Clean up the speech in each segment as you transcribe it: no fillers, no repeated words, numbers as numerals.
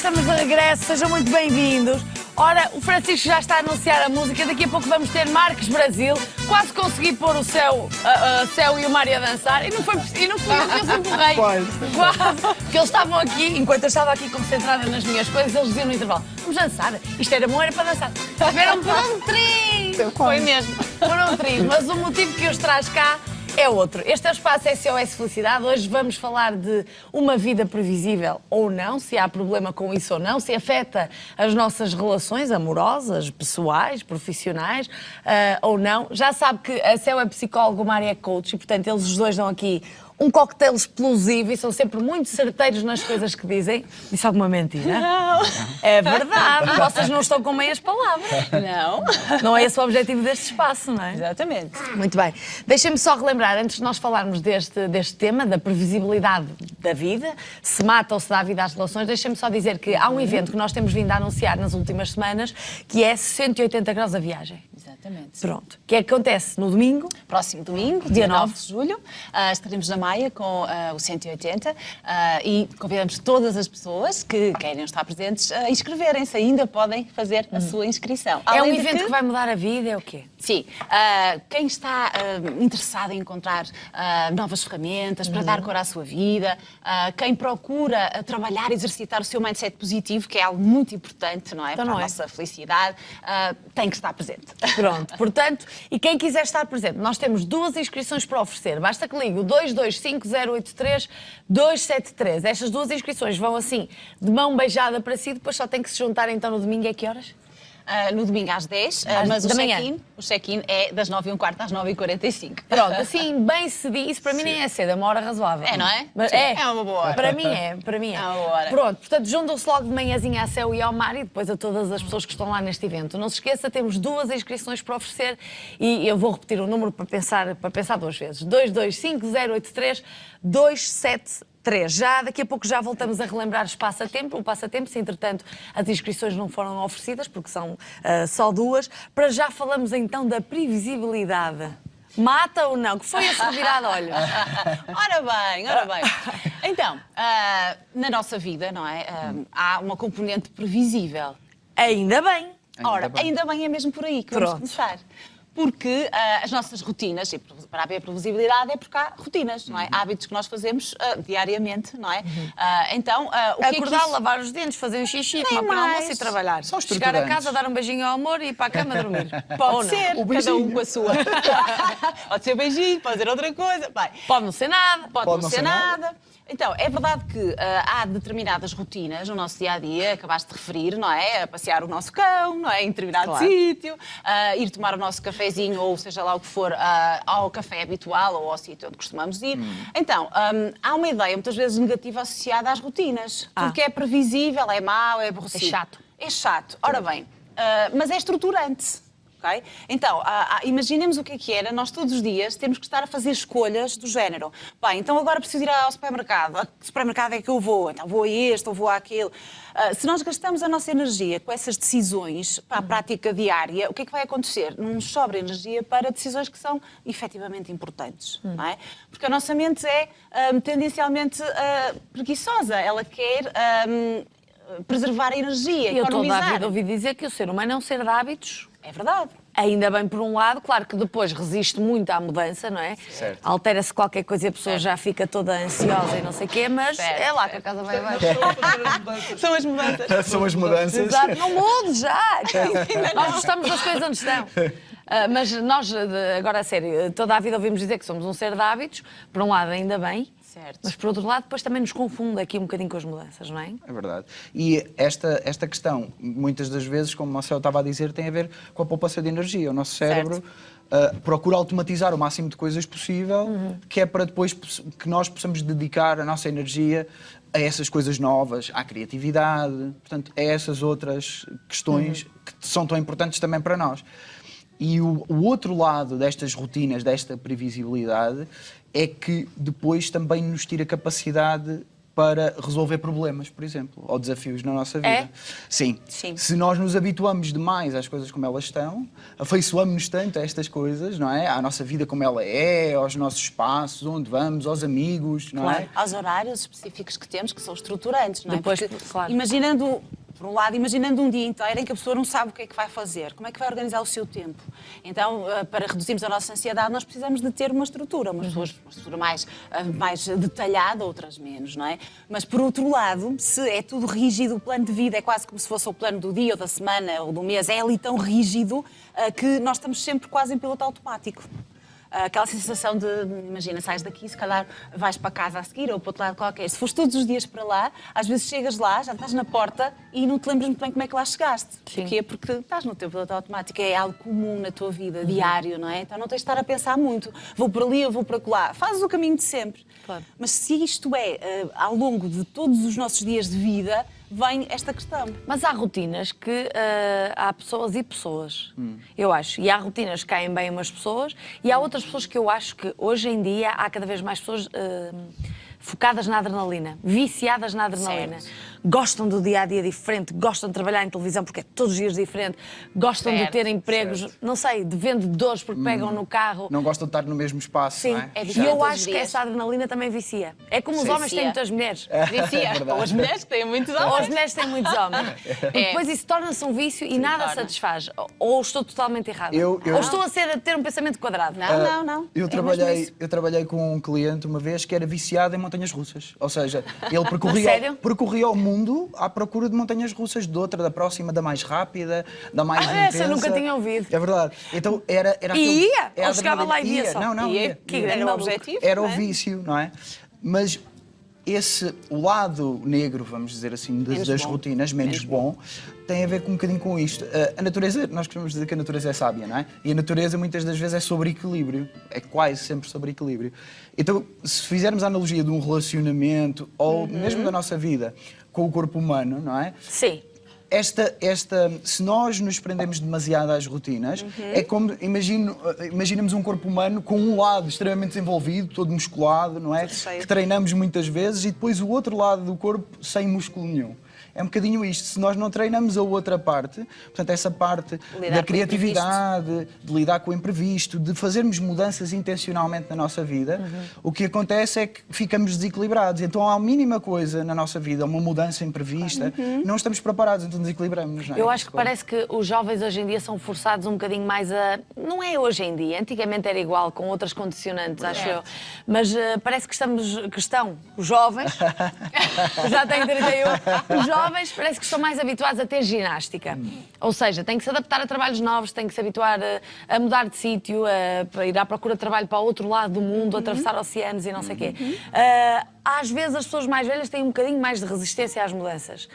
estamos de regresso, sejam muito bem-vindos. Ora, o Francisco já está a anunciar a música, daqui a pouco vamos ter Marques Brasil. Quase consegui pôr o Céu e o Mário a dançar e não foi preciso, eu empurrei. Quase. Porque eles estavam aqui, enquanto eu estava aqui concentrada nas minhas coisas, eles diziam no intervalo: vamos dançar. Isto era bom, era para dançar. Tiveram por um trio. Foi mesmo, por um trio. Mas o motivo que os traz cá é outro. Este é o espaço SOS Felicidade. Hoje vamos falar de uma vida previsível ou não, se há problema com isso ou não, se afeta as nossas relações amorosas, pessoais, profissionais ou não. Já sabe que a Céu é psicólogo, o Mário é coach e, portanto, eles os dois dão aqui um coquetel explosivo e são sempre muito certeiros nas coisas que dizem. Disse alguma mentira? Não. É verdade. Vocês não estão com meias palavras. Não. Não é esse o objetivo deste espaço, não é? Exatamente. Muito bem. Deixem-me só relembrar, antes de nós falarmos deste tema, da previsibilidade da vida, se mata ou se dá vida às relações, deixem-me só dizer que há um evento que nós temos vindo a anunciar nas últimas semanas, que é 180 graus a viagem. Exatamente. Pronto. Que é que acontece no domingo. Próximo domingo, dia 9 de julho, estaremos na Maia com o 180 e convidamos todas as pessoas que querem estar presentes a inscreverem-se. Ainda podem fazer a sua inscrição. É um evento que vai mudar a vida, é o quê? Sim. Quem está interessado em encontrar novas ferramentas para dar cor à sua vida, quem procura trabalhar e exercitar o seu mindset positivo, que é algo muito importante, não é? Então, para não a é? nossa felicidade, tem que estar presente. Pronto, portanto, e quem quiser estar presente, nós temos 2 inscrições para oferecer. Basta que ligue o 225-083-273. Estas 2 inscrições vão assim, de mão beijada para si, depois só tem que se juntar então no domingo, é que horas? No domingo às 10, mas o check-in é das 9h15 às 9h45. Pronto, assim, bem cedinho. Isso para mim nem é cedo, é uma hora razoável. É, não é? Mas Sim, é uma boa hora. Para mim é. É uma boa hora. Pronto, portanto, juntam-se logo de manhãzinha à Céu e ao Mar e depois a todas as pessoas que estão lá neste evento. Não se esqueça, temos 2 inscrições para oferecer e eu vou repetir o número para pensar 2 vezes. 225-083-273. Já daqui a pouco já voltamos a relembrar o passatempo, se entretanto as inscrições não foram oferecidas, porque são só 2. Para já falamos então da previsibilidade. Mata ou não? Que foi esse revirado olho? Ora bem. Então, na nossa vida, não é? Há uma componente previsível. Ainda bem. Ainda bem é mesmo por aí que vamos começar. Porque as nossas rotinas, e para haver previsibilidade é porque há rotinas, não é? Hábitos que nós fazemos diariamente, não é? Então, o que acordar, é que isso... lavar os dentes, fazer um xixi, tomar Nem um pequeno mais. almoço e trabalhar. São chegar a estruturantes. casa, dar um beijinho ao amor e ir para a cama dormir. Pode ser, O cada beijinho. um com a sua. Pode ser beijinho, pode ser outra coisa. Bem, Pode não ser nada. pode não ser nada. Então, é verdade que há determinadas rotinas no nosso dia-a-dia, acabaste de referir, não é? A passear o nosso cão, não é? Em determinado sítio, ir tomar o nosso cafezinho, ou seja lá o que for, ao café habitual ou ao sítio onde costumamos ir. Então, há uma ideia muitas vezes negativa associada às rotinas. Tudo que é previsível, é mau, é aborrecido. É chato. É chato. Ora bem, mas é estruturante. Okay? Então, imaginemos o que era nós todos os dias temos que estar a fazer escolhas do género. Bem, então agora preciso ir ao supermercado. A que supermercado é que eu vou? Então vou a este ou vou àquele. Se nós gastamos a nossa energia com essas decisões para a prática diária, o que é que vai acontecer? Não nos sobra energia para decisões que são efetivamente importantes. Não é? Porque a nossa mente é tendencialmente preguiçosa. Ela quer preservar a energia, Eu toda a economizar. vida ouvi dizer que o ser humano é um ser de hábitos. É verdade. Ainda bem por um lado, claro que depois resiste muito à mudança, não é? Certo. Altera-se qualquer coisa e a pessoa já fica toda ansiosa e não sei o quê, mas é lá que a casa vai abaixo. São as mudanças. São as mudanças. Exato, não mude já! Nós gostamos das coisas onde estão. Mas nós, agora a sério, toda a vida ouvimos dizer que somos um ser de hábitos, por um lado ainda bem, Certo. mas por outro lado depois também nos confunde aqui um bocadinho com as mudanças, não é? É verdade. E esta questão, muitas das vezes, como o Marcelo estava a dizer, tem a ver com a poupança de energia. O nosso cérebro procura automatizar o máximo de coisas possível, que é para depois que nós possamos dedicar a nossa energia a essas coisas novas, à criatividade, portanto, a essas outras questões que são tão importantes também para nós. E o outro lado destas rotinas, desta previsibilidade, é que depois também nos tira capacidade para resolver problemas, por exemplo, ou desafios na nossa vida. É? Sim. Sim. Se nós nos habituamos demais às coisas como elas estão, afeiçoamos-nos tanto a estas coisas, não é? À nossa vida como ela é, aos nossos espaços, onde vamos, aos amigos, não é? Aos horários específicos que temos, que são estruturantes, não é? Depois, Porque, claro. imaginando, por um lado, imaginando um dia inteiro em que a pessoa não sabe o que é que vai fazer, como é que vai organizar o seu tempo. Então, para reduzirmos a nossa ansiedade, nós precisamos de ter uma estrutura, uma estrutura mais detalhada, outras menos, não é? Mas, por outro lado, se é tudo rígido, o plano de vida é quase como se fosse o plano do dia, ou da semana, ou do mês, é ali tão rígido que nós estamos sempre quase em piloto automático. Aquela sensação de, imagina, sais daqui, se calhar vais para casa a seguir ou para outro lado qualquer. Se fores todos os dias para lá, às vezes chegas lá, já estás na porta e não te lembras muito bem como é que lá chegaste. Sim. Porquê? Porque estás no teu piloto automático, é algo comum na tua vida, diário, não é? Então não tens de estar a pensar muito. Vou para ali, eu vou para lá. Fazes o caminho de sempre. Claro. Mas se isto é ao longo de todos os nossos dias de vida, vem esta questão. Mas há rotinas que há pessoas e pessoas, eu acho. E há rotinas que caem bem umas pessoas e há outras pessoas que eu acho que hoje em dia há cada vez mais pessoas focadas na adrenalina, viciadas na adrenalina. Certo. Gostam do dia-a-dia diferente, gostam de trabalhar em televisão porque é todos os dias diferente, gostam de Certo, ter empregos, não sei, de vendedores porque pegam no carro. Não gostam de estar no mesmo espaço, Sim, não é? É e diferente eu todos acho os que dias. essa adrenalina também vicia. É como os Sim. homens têm Vicia. muitas mulheres. Vicia. Ou as mulheres que têm muitos Ou as homens. mulheres têm muitos homens. E depois isso torna-se um vício e nada torna. satisfaz. Ou estou totalmente errada. Eu- Ou estou a ter um pensamento quadrado. Não. Eu É mesmo isso. trabalhei com um cliente uma vez que era viciado em montanhas russas. Ou seja, ele Sério? percorria o mundo à procura de montanhas russas, de outra, da próxima, da mais rápida, da mais intensa. Essa eu nunca tinha ouvido. É verdade. Então era E aquele- ia? é a Ou chegava lá e via adrenalina. só? Não, E ia. Que ia. grande Era o maluco. objetivo. Era o não é? vício, não é? Mas o lado negro, vamos dizer assim, das Menos bom. rotinas, menos bom, tem a ver com um bocadinho com isto. A natureza, nós costumamos dizer que a natureza é sábia, não é? E a natureza muitas das vezes é sobre equilíbrio, é quase sempre sobre equilíbrio. Então, se fizermos a analogia de um relacionamento, ou mesmo da nossa vida, com o corpo humano, não é? Sim. Se nós nos prendemos demasiado às rotinas, é como, imaginemos um corpo humano com um lado extremamente desenvolvido, todo musculado, não é? Cheio. Que treinamos muitas vezes, e depois o outro lado do corpo sem músculo nenhum. É um bocadinho isto. Se nós não treinamos a outra parte, portanto, essa parte Lidar da com o criatividade, de lidar com o imprevisto, de fazermos mudanças intencionalmente na nossa vida, o que acontece é que ficamos desequilibrados. Então, há a mínima coisa na nossa vida, uma mudança imprevista, não estamos preparados, então desequilibramos. Não é? Eu acho que parece que os jovens hoje em dia são forçados um bocadinho mais a... Não é hoje em dia, antigamente era igual, com outras condicionantes, acho eu. Mas parece que estão os jovens, já têm 31, os jovens parece que estão mais habituados a ter ginástica. Ou seja, têm que se adaptar a trabalhos novos, têm que se habituar a mudar de sítio, a ir à procura de trabalho para o outro lado do mundo, a atravessar oceanos e não sei o quê. Às vezes as pessoas mais velhas têm um bocadinho mais de resistência às mudanças.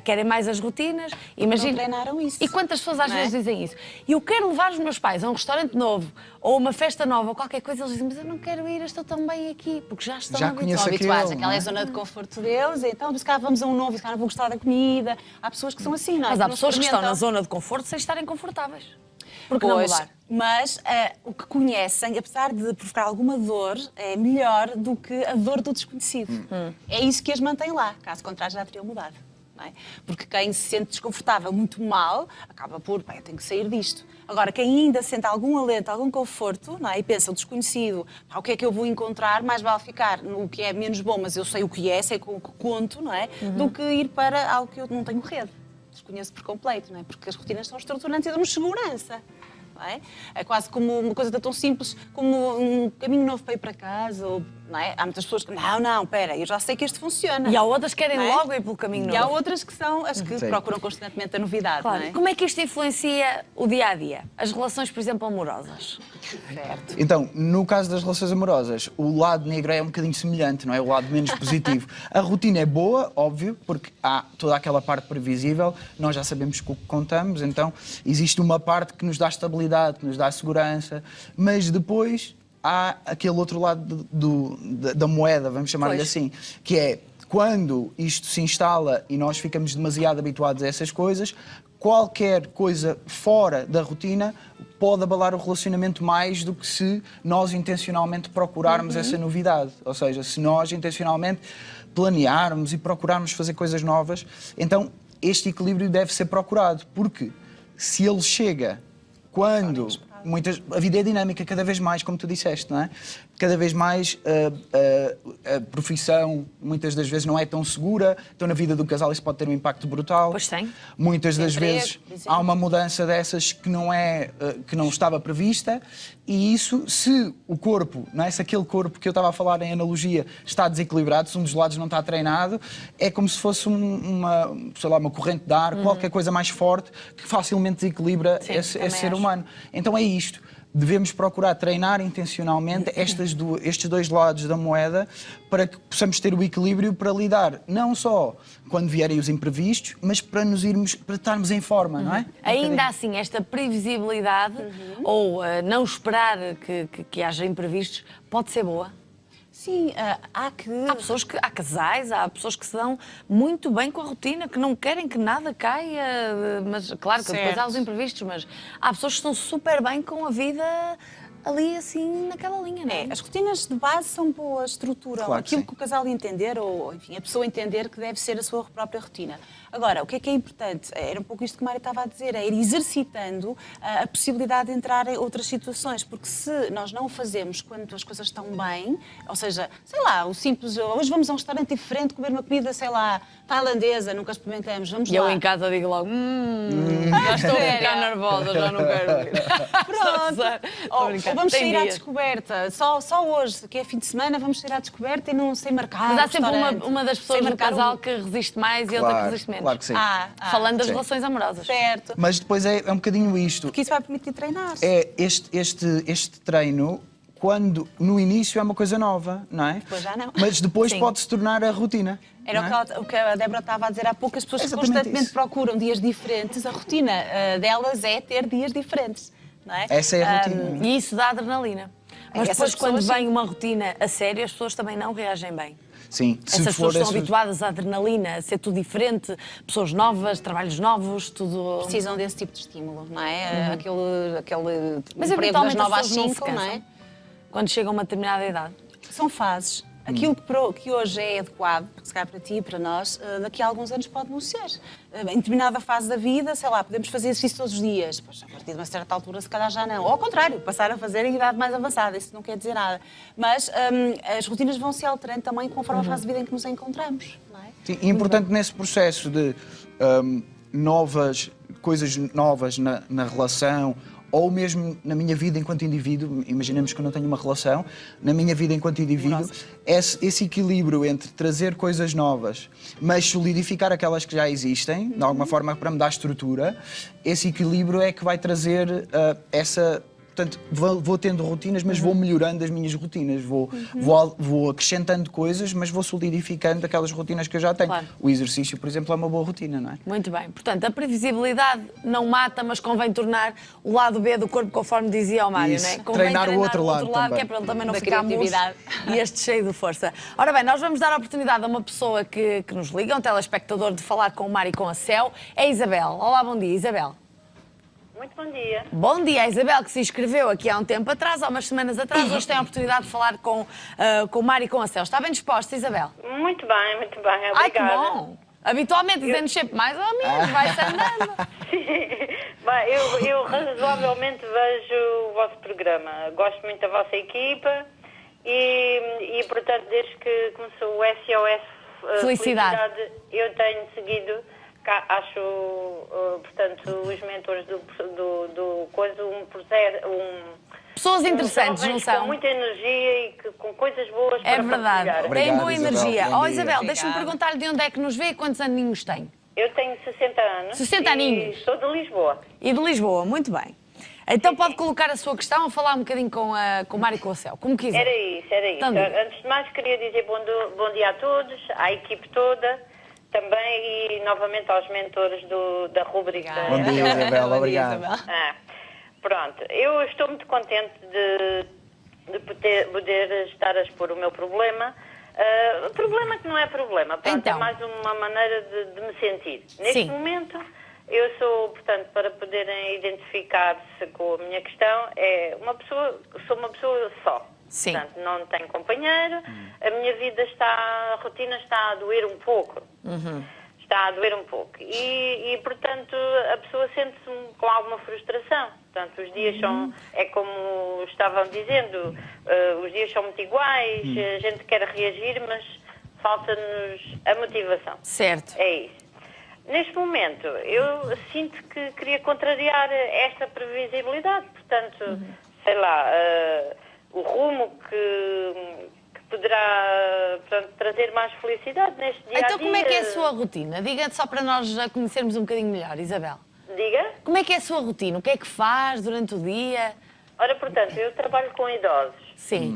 Querem mais as rotinas. Imagina. Não treinaram isso. E quantas pessoas às Não é? vezes dizem isso? E eu quero levar os meus pais a um restaurante novo, ou uma festa nova, ou qualquer coisa, eles dizem, mas eu não quero ir, eu estou tão bem aqui, porque já estão Já habituados. conheço Estão habituados, aquele, aquela é a não é? zona de conforto deles, então se calhar vamos a um novo, se calhar não vão gostar da comida. Há pessoas que são assim, não é? Mas há não pessoas que estão na experimentam. zona de conforto sem estarem confortáveis. Porque não Pois, mudar? mas o que conhecem, apesar de provocar alguma dor, é melhor do que a dor do desconhecido. É isso que as mantém lá, caso contrário já teriam mudado. Não é? Porque quem se sente desconfortável muito mal, acaba por, eu tenho que sair disto. Agora, quem ainda sente algum alento, algum conforto, não é? E pensa, o desconhecido, o que é que eu vou encontrar, mais vale ficar no que é menos bom, mas eu sei o que é, sei o que conto, não é? Do que ir para algo que eu não tenho rede. Desconheço por completo, não é? Porque as rotinas são estruturantes e dão-nos segurança. Não é? É quase como uma coisa tão simples como um caminho novo para ir para casa. Ou, não é? Há muitas pessoas que, não, espera, eu já sei que este funciona. E há outras que querem Não é? logo ir pelo caminho novo. E há outras que são as que Sim. procuram constantemente a novidade. Claro. Não é? Como é que isto influencia o dia-a-dia? As relações, por exemplo, amorosas? Certo. Então, no caso das relações amorosas, o lado negro é um bocadinho semelhante, não é? O lado menos positivo. A rotina é boa, óbvio, porque há toda aquela parte previsível, nós já sabemos com o que contamos, então existe uma parte que nos dá estabilidade, que nos dá segurança, mas depois há aquele outro lado da moeda, vamos chamar-lhe Pois. assim, que é quando isto se instala e nós ficamos demasiado habituados a essas coisas, qualquer coisa fora da rotina pode abalar o relacionamento mais do que se nós intencionalmente procurarmos essa novidade. Ou seja, se nós intencionalmente planearmos e procurarmos fazer coisas novas. Então, este equilíbrio deve ser procurado, porque se ele chega quando a vida é dinâmica cada vez mais, como tu disseste, não é? Cada vez mais a profissão muitas das vezes não é tão segura, então na vida do casal isso pode ter um impacto brutal. Pois tem. Muitas das vezes há uma mudança dessas que não estava prevista, e isso, se o corpo, não é? Se aquele corpo que eu estava a falar em analogia está desequilibrado, se um dos lados não está treinado, é como se fosse uma corrente de ar, qualquer coisa mais forte que facilmente desequilibra esse ser humano. Então é isto. Devemos procurar treinar intencionalmente estes dois lados da moeda para que possamos ter o equilíbrio para lidar não só quando vierem os imprevistos, mas para estarmos em forma, não é? Ainda assim, esta previsibilidade ou não esperar que haja imprevistos pode ser boa. Sim, Há casais, há pessoas que se dão muito bem com a rotina, que não querem que nada caia, mas claro que depois há os imprevistos, mas há pessoas que estão super bem com a vida ali assim naquela linha, não é? As rotinas de base são boas, estruturam Claro que aquilo sim. que o casal entender, ou enfim, a pessoa entender que deve ser a sua própria rotina. Agora, o que é importante? Era um pouco isto que a Mária estava a dizer, é ir exercitando a possibilidade de entrar em outras situações, porque se nós não o fazemos quando as coisas estão bem, ou seja, sei lá, o simples, hoje vamos a um restaurante diferente comer uma comida, sei lá, tailandesa, nunca experimentamos, vamos E lá. eu em casa digo logo, já estou a ficar nervosa, já não quero ir. Pronto. Ou vamos Tem sair à dias. descoberta, só hoje, que é fim de semana, vamos sair à descoberta e não sei marcar. Mas há sempre restaurante, uma das pessoas sem do marcar casal que resiste mais e outra que resiste menos. Claro que sim. Falando das Sim. relações amorosas. Certo. Mas depois é um bocadinho isto. Porque isso vai permitir treinar. É este treino, quando no início é uma coisa nova, não é? Depois já não. Mas depois Sim. pode se tornar a rotina. Era não é? o que a Débora estava a dizer há pouco, as pessoas que Exatamente constantemente isso. procuram dias diferentes, a rotina delas é ter dias diferentes. Não é? Essa é a rotina. E isso dá adrenalina. Mas Essas depois, quando pessoas, vem uma rotina a sério, as pessoas também não reagem bem. Sim, se Essas for pessoas estão habituadas à adrenalina, a ser tudo diferente, pessoas novas, trabalhos novos, tudo. Precisam desse tipo de estímulo, não é? Aquele Mas emprego das habitualmente 9 as às pessoas não se 5, não é? cansam quando chegam a uma determinada idade. São fases. Aquilo que hoje é adequado, se calhar para ti e para nós, daqui a alguns anos pode não ser. Em determinada fase da vida, sei lá, podemos fazer exercício todos os dias. Pois, a partir de uma certa altura, se calhar já não. Ou ao contrário, passar a fazer em idade mais avançada. Isso não quer dizer nada. Mas as rotinas vão se alterando também conforme a fase de vida em que nos encontramos. Não é? Sim, e importante nesse processo de coisas novas na relação, ou mesmo na minha vida enquanto indivíduo, imaginemos que eu não tenho uma relação, na minha vida enquanto indivíduo, esse equilíbrio entre trazer coisas novas, mas solidificar aquelas que já existem, de alguma forma para me dar estrutura, esse equilíbrio é que vai trazer essa... Portanto, vou tendo rotinas, mas vou melhorando as minhas rotinas. Vou acrescentando coisas, mas vou solidificando aquelas rotinas que eu já tenho. Claro. O exercício, por exemplo, é uma boa rotina, não é? Muito bem. Portanto, a previsibilidade não mata, mas convém tornar o lado B do corpo, conforme dizia o Mário, Isso. não é? Convém Treinar o outro lado que também. é para ele também não Da ficar murcho criatividade. e este cheio de força. Ora bem, nós vamos dar a oportunidade a uma pessoa que nos liga, um telespectador, de falar com o Mário e com a Céu. É a Isabel. Olá, bom dia, Isabel. Muito bom dia. Bom dia, a Isabel, que se inscreveu aqui há um tempo atrás, há umas semanas atrás. Hoje tem a oportunidade de falar com o Mário e com a Céu. Está bem disposta, Isabel? Muito bem, obrigada. Ai, que bom! Habitualmente dizemos sempre mais ou menos, vai-se andando. Bem, eu razoavelmente vejo o vosso programa. Gosto muito da vossa equipa e portanto, desde que começou o SOS Felicidade, eu tenho seguido, acho, portanto, os mentores do coisa, Pessoas interessantes, não jovens são? com muita energia e com coisas boas É para verdade. partilhar. Obrigado, Tem boa Isabel. energia. Bom Oh, dia. Isabel, deixa-me Obrigada. perguntar-lhe de onde é que nos vê e quantos aninhos tem. Eu tenho 60 anos. 60 aninhos. E sou de Lisboa. E de Lisboa, muito bem. Então pode colocar a sua questão ou falar um bocadinho com o Mário e com a Céu, como quiser. Era isso. Então, diga. Antes de mais, queria dizer bom dia a todos, à equipe toda, também e novamente aos mentores da rubrica. Bom dia, Isabel. Bom dia, Obrigado. Isabel. Pronto, eu estou muito contente de poder estar a expor o meu problema. Problema que não é problema, pronto, Então. é mais uma maneira de me sentir. Neste Sim. momento, eu sou, portanto, para poderem identificar-se com a minha questão, sou uma pessoa só. Sim. Portanto, não tenho companheiro, a minha vida a rotina está a doer um pouco. Está a doer um pouco. E portanto, a pessoa sente-se com alguma frustração. Portanto, os dias são, é como estavam dizendo, os dias são muito iguais, a gente quer reagir, mas falta-nos a motivação. Certo. É isso. Neste momento, eu sinto que queria contrariar esta previsibilidade. Portanto, sei lá, o rumo que poderá, portanto, trazer mais felicidade neste dia-a-dia. Então como é que é a sua rotina? Diga só para nós já conhecermos um bocadinho melhor, Isabel. Diga? Como é que é a sua rotina? O que é que faz durante o dia? Ora, portanto, eu trabalho com idosos. Sim.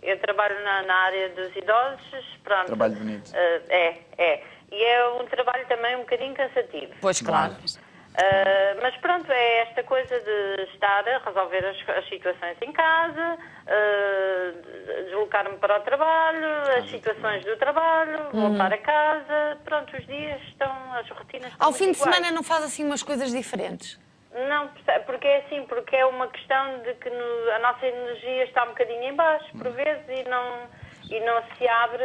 Eu trabalho na área dos idosos. Pronto. Trabalho bonito. E é um trabalho também um bocadinho cansativo. Pois, claro. Mas pronto, é esta coisa de estar a resolver as situações em casa, deslocar-me para o trabalho, as situações do trabalho, voltar a casa. Pronto, os dias as rotinas estão Ao fim de iguais. semana não faz assim umas coisas diferentes? Não, porque é assim, porque é uma questão de que a nossa energia está um bocadinho em baixo, por vezes, e não se abre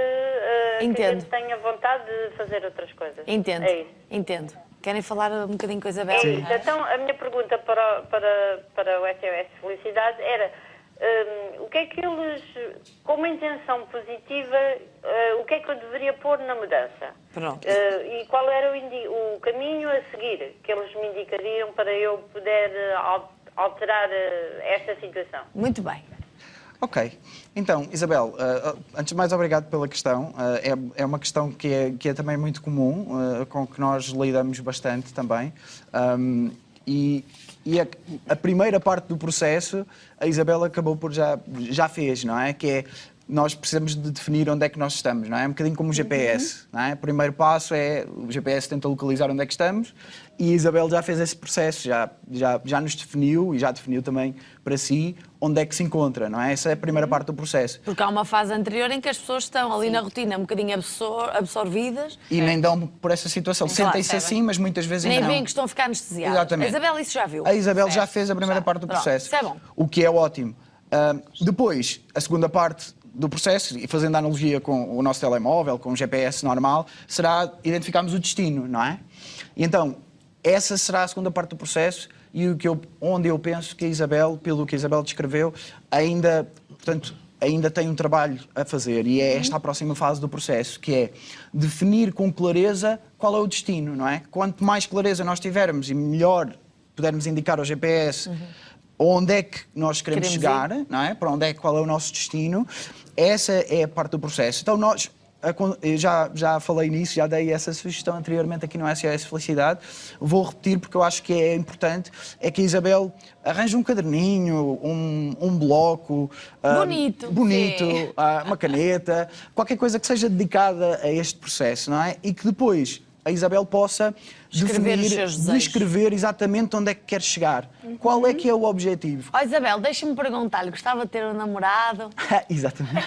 que a gente tenha vontade de fazer outras coisas. Entendo, É isso. entendo. Querem falar um bocadinho com a Isabel? É isso. Então, a minha pergunta para o SOS Felicidade era o que é que eles, com uma intenção positiva, o que é que eu deveria pôr na mudança? Pronto. E qual era o caminho a seguir que eles me indicariam para eu poder alterar esta situação? Muito bem. Ok. Então, Isabel, antes de mais, obrigado pela questão. É uma questão que é também muito comum, com que nós lidamos bastante também. E a primeira parte do processo, a Isabel acabou por já fez, não é? Que é, nós precisamos de definir onde é que nós estamos, não é? É um bocadinho como o GPS, não é? O primeiro passo é, o GPS tenta localizar onde é que estamos, e a Isabel já fez esse processo, já nos definiu, e já definiu também para si onde é que se encontra, não é? Essa é a primeira parte do processo. Porque há uma fase anterior em que as pessoas estão ali na rotina um bocadinho absorvidas. E nem dão por essa situação. Sentem-se assim, mas muitas vezes Nem ainda não. veem que estão a ficar anestesiadas. Exatamente. A Isabel isso já viu. A Isabel já fez a primeira parte do Pronto, processo. isso é bom. O que é ótimo. Depois, a segunda parte do processo, e fazendo a analogia com o nosso telemóvel, com o GPS normal, será identificarmos o destino, não é? E então, essa será a segunda parte do processo e onde eu penso que a Isabel, pelo que a Isabel descreveu, ainda tem um trabalho a fazer, e é esta a próxima fase do processo, que é definir com clareza qual é o destino, não é? Quanto mais clareza nós tivermos e melhor pudermos indicar ao GPS onde é que nós queremos chegar, não é? Para onde é, qual é o nosso destino, essa é a parte do processo. Então eu já falei nisso, já dei essa sugestão anteriormente aqui no SOS Felicidade, vou repetir porque eu acho que é importante, é que a Isabel arranje um caderninho, um bloco... bonito, uma caneta, qualquer coisa que seja dedicada a este processo, não é? E que depois a Isabel possa descrever exatamente onde é que quer chegar. Qual é que é o objetivo? Ó Isabel, deixa-me perguntar-lhe, gostava de ter um namorado? Exatamente.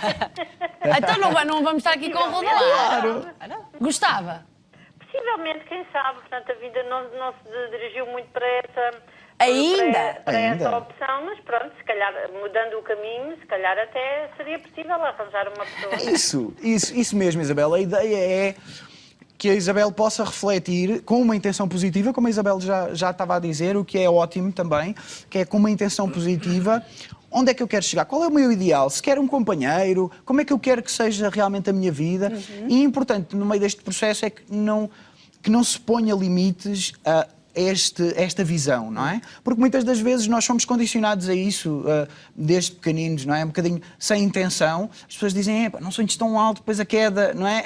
Então não vamos estar aqui com o rodoar. Gostava? Possivelmente, quem sabe, portanto, a vida não se dirigiu muito para essa... Ainda? Para essa opção, mas pronto, se calhar mudando o caminho, se calhar até seria possível arranjar uma pessoa. Isso mesmo, Isabel. A ideia é que a Isabel possa refletir com uma intenção positiva, como a Isabel já estava a dizer, o que é ótimo também, que é com uma intenção positiva, onde é que eu quero chegar, qual é o meu ideal, se quero um companheiro, como é que eu quero que seja realmente a minha vida. E importante no meio deste processo é que não se ponha limites a esta visão, não é? Porque muitas das vezes nós somos condicionados a isso desde pequeninos, não é? Um bocadinho sem intenção. As pessoas dizem, não sonhes tão alto, depois a queda, não é?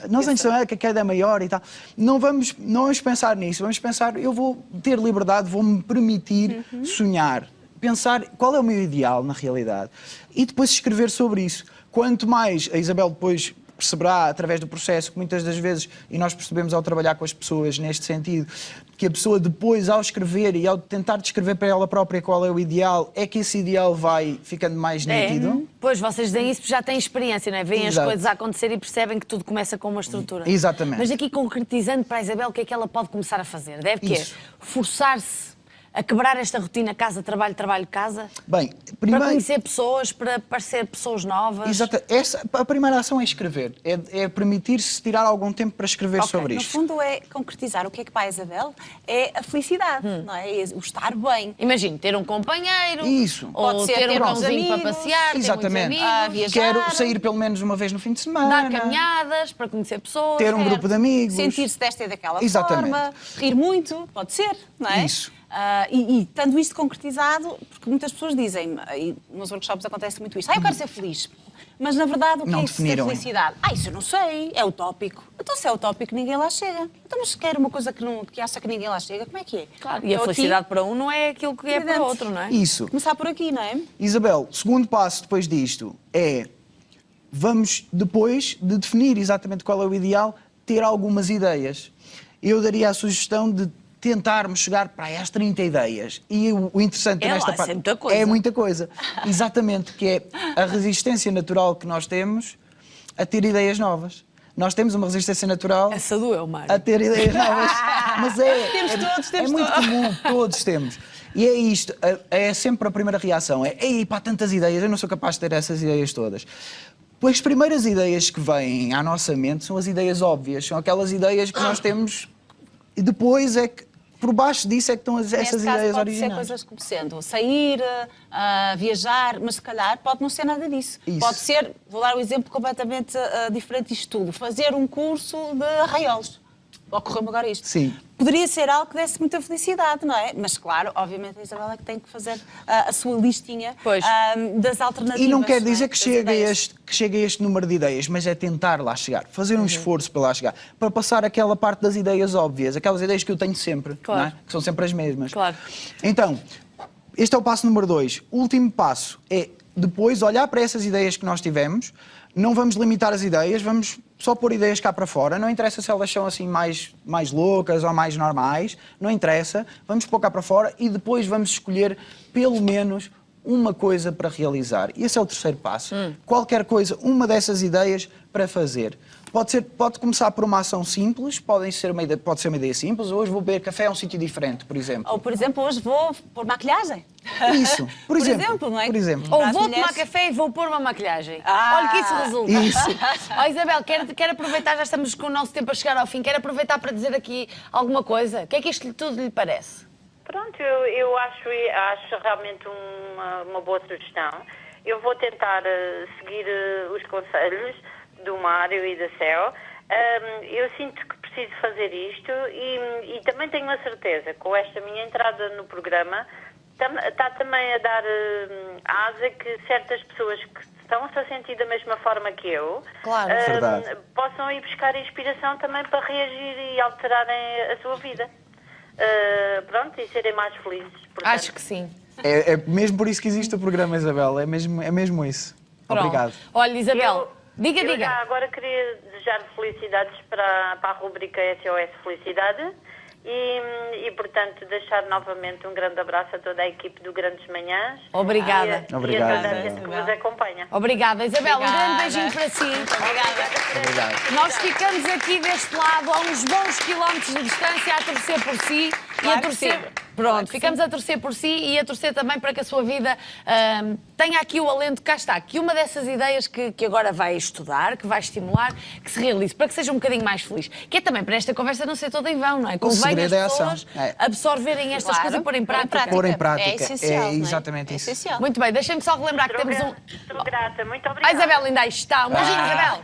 Não sonhes tão alto, que a queda é maior e tal. Não vamos pensar nisso, vamos pensar, eu vou ter liberdade, vou-me permitir sonhar, pensar qual é o meu ideal na realidade e depois escrever sobre isso. Quanto mais a Isabel depois perceberá através do processo, que muitas das vezes, e nós percebemos ao trabalhar com as pessoas neste sentido, que a pessoa depois, ao escrever e ao tentar descrever para ela própria qual é o ideal, é que esse ideal vai ficando mais nítido. Pois, vocês dizem isso porque já têm experiência, não é? Veem Exato. as coisas a acontecer e percebem que tudo começa com uma estrutura. Exatamente. Mas aqui, concretizando para a Isabel, o que é que ela pode começar a fazer? Deve Isso. forçar-se a quebrar esta rotina casa-trabalho, trabalho-casa? Bem, Para primeiro... conhecer pessoas, para parecer pessoas novas? Exato. A primeira ação é escrever. É permitir-se tirar algum tempo para escrever sobre No isto. fundo é concretizar o que é que para a Isabel é a felicidade, não é? É o estar bem. Imagino, ter um companheiro, Isso. ou Pode ser ter um ter uns cãozinho para amigos. passear, Exatamente. ter muitos amigos, Viajar. Quero sair pelo menos uma vez no fim de semana. dar caminhadas para conhecer pessoas. Ter um grupo de amigos. Sentir-se desta e daquela Exatamente. forma, rir muito, pode ser, não é? Isso. E tendo isto concretizado, porque muitas pessoas dizem, e nos workshops acontece muito isto, eu quero ser feliz. Mas na verdade, o que Não é isso de definiram felicidade? Isso eu não sei, é utópico. Então se é utópico, ninguém lá chega. Então mas se quer uma coisa que acha que ninguém lá chega, como é que é? Claro, e a Eu aqui, felicidade para um não é aquilo que é para Evidente. outro, não é? Isso. Começar por aqui, não é? Isabel, segundo passo depois disto é, vamos, depois de definir exatamente qual é o ideal, ter algumas ideias. Eu daria a sugestão de tentarmos chegar para as 30 ideias. E o interessante É nesta lá, parte... é muita coisa. É muita coisa. Exatamente, que é a resistência natural que nós temos a ter ideias novas. Nós temos uma resistência natural Essa doeu, Mário. a ter ideias novas. Mas Temos muito comum, todos temos. E é isto, é sempre a primeira reação. É, ei, pá, tantas ideias, eu não sou capaz de ter essas ideias todas. Pois as primeiras ideias que vêm à nossa mente são as ideias óbvias, são aquelas ideias que nós temos e depois é que, por baixo disso é que estão essas Neste caso ideias pode originais. ser coisas como sendo sair, viajar, mas se calhar pode não ser nada disso. Isso. Pode ser, vou dar um exemplo completamente diferente disto tudo, fazer um curso de arraiolos. Ocorreu-me agora isto. Sim. Poderia ser algo que desse muita felicidade, não é? Mas claro, obviamente a Isabela é que tem que fazer a sua listinha Pois. das alternativas. E não quer é? dizer que Das chegue a, ideias. este número de ideias, mas é tentar lá chegar, fazer Uhum. um esforço para lá chegar, para passar aquela parte das ideias óbvias, aquelas ideias que eu tenho sempre, Claro. não é? Que são sempre as mesmas. Claro. Então, este é o passo número 2. O último passo é depois olhar para essas ideias que nós tivemos, não vamos limitar as ideias, vamos só pôr ideias cá para fora, não interessa se elas são assim mais loucas ou mais normais, não interessa, vamos pôr cá para fora e depois vamos escolher pelo menos uma coisa para realizar. E esse é o terceiro passo. Qualquer coisa, uma dessas ideias para fazer. Pode começar por uma ação simples, pode ser uma ideia simples, hoje vou beber café a um sítio diferente, por exemplo. Ou, por exemplo, hoje vou pôr maquilhagem. Isso, por exemplo, não é? por exemplo. Ou Para as vou mulheres- tomar café e vou pôr uma maquilhagem. Ah. Olha que isso resulta. Isso. Ó Isabel, quero aproveitar, já estamos com o nosso tempo a chegar ao fim, quero aproveitar para dizer aqui alguma coisa. O que é que isto tudo lhe parece? Pronto, eu acho realmente uma boa sugestão. Eu vou tentar seguir os conselhos do Mário e da Céu. Eu sinto que preciso fazer isto e também tenho a certeza, com esta minha entrada no programa, está também a dar asa que certas pessoas que estão-se a sentir da mesma forma que eu Claro. Verdade. possam ir buscar inspiração também para reagir e alterarem a sua vida. Pronto, e serem mais felizes. Portanto, Acho que sim. É mesmo por isso que existe o programa, Isabel, é mesmo isso. Pronto. Obrigado. Olha, Isabel, diga. Eu já agora queria desejar felicidades para a rubrica SOS Felicidade e, portanto, deixar novamente um grande abraço a toda a equipe do Grandes Manhãs. Obrigada. E Obrigado, a toda a gente Isabel. que nos acompanha. Obrigada, Isabel. Um grande Obrigada. beijinho para si. Obrigado. Nós ficamos aqui deste lado, a uns bons quilómetros de distância, a torcer por si e a Claro que torcer. sim. Pronto, Claro que ficamos a torcer por si e a torcer também para que a sua vida tenha aqui o alento, cá está, que uma dessas ideias que agora vai estudar, que vai estimular, que se realize, para que seja um bocadinho mais feliz. Que é também para esta conversa não ser toda em vão, não é? Convém as segredo é a ação. pessoas É. absorverem estas Claro, coisas e pôr em prática. Pôr em prática. É essencial, É não é? exatamente É isso. essencial. Muito bem, deixem-me só relembrar que temos um... Estou grata, muito A obrigada. Isabel ainda aí está. Um beijinho, Isabel.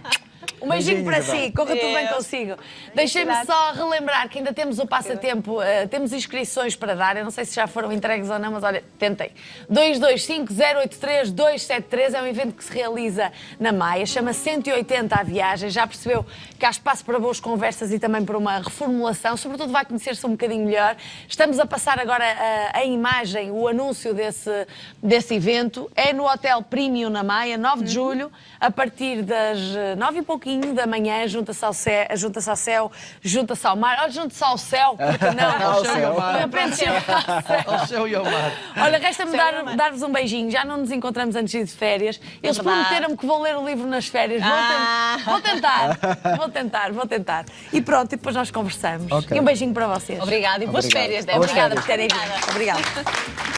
Um beijinho Beijinho, para Isabel. si, corra tudo bem Deus. consigo. Deixem-me só relembrar que ainda temos o passatempo, temos inscrições para dar, eu não sei se já foram entregues ou não, mas olha, tentem. 225-083-273 é um evento que se realiza na Maia, chama 180 a viagem, já percebeu que há espaço para boas conversas e também para uma reformulação, sobretudo vai conhecer-se um bocadinho melhor. Estamos a passar agora em imagem o anúncio desse evento, é no Hotel Premium na Maia, 9 de julho, a partir das 9 e pouquinho. pouquinho da manhã, junta-se ao céu, junta-se ao mar. Olha, junta-se ao céu, porque não? Ao céu e ao mar. Aprende sempre ao céu. Ao céu e ao mar. Olha, resta-me dar-vos um beijinho. Já não nos encontramos antes de ir de férias. Eles verdade. prometeram-me que vão ler o livro nas férias. Vou tentar. E pronto, e depois nós conversamos. Ok. E um beijinho para vocês. Obrigada e boas Obrigado. férias, Débora. Boas Obrigada férias. por terem vindo. Obrigada.